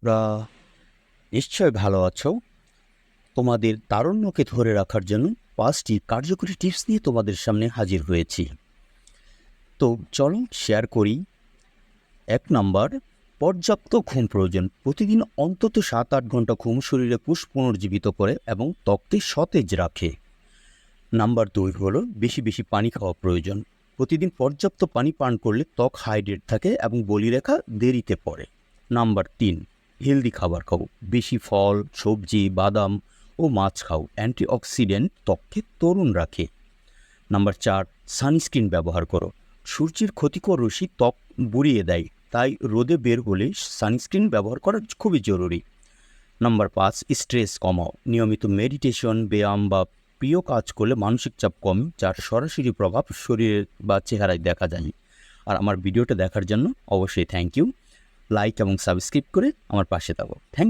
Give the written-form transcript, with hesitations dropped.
তোমরা নিশ্চয় ভালো আছো। তোমাদের তারুণ্যকে ধরে রাখার জন্য 5টি কার্যকরী টিপস নিয়ে তোমাদের সামনে হাজির হয়েছি। তো চলো শেয়ার করি। 1 নাম্বার, পর্যাপ্ত ঘুম প্রয়োজন। প্রতিদিন অন্তত 7-8 ঘন্টা ঘুম শরীরে কোষ পুনর্জীবিত করে এবং ত্বককে সতেজ রাখে। নাম্বার 2 হলো বেশি বেশি পানি খাওয়া প্রয়োজন। প্রতিদিন পর্যাপ্ত পানি পান করলে ত্বক হাইড্রেট থাকে এবং বলিরেখা দেরিতে পড়ে। নাম্বার 3, হেলদি খাবার খাও। বেশি ফল, সবজি, বাদাম ও মাছ খাও। অ্যান্টিঅক্সিডেন্ট ত্বককে তরুণ রাখে। নাম্বার 4, সানস্ক্রিন ব্যবহার করো। সূর্যের ক্ষতিকর রশ্মি ত্বক বুড়িয়ে দেয়, তাই রোদে বের হলে সানস্ক্রিন ব্যবহার করা খুবই জরুরি। নাম্বার 5, স্ট্রেস কমাও। নিয়মিত মেডিটেশন, ব্যায়াম বা প্রিয় কাজ করলে মানসিক চাপ কমে, যার সরাসরি প্রভাব শরীরে বা চেহারায় দেখা যায়। আর আমার ভিডিওটা দেখার জন্য অবশ্যই থ্যাংক ইউ। লাইক এবং সাবস্ক্রাইব করে আমার পাশে থাকো। থ্যাংক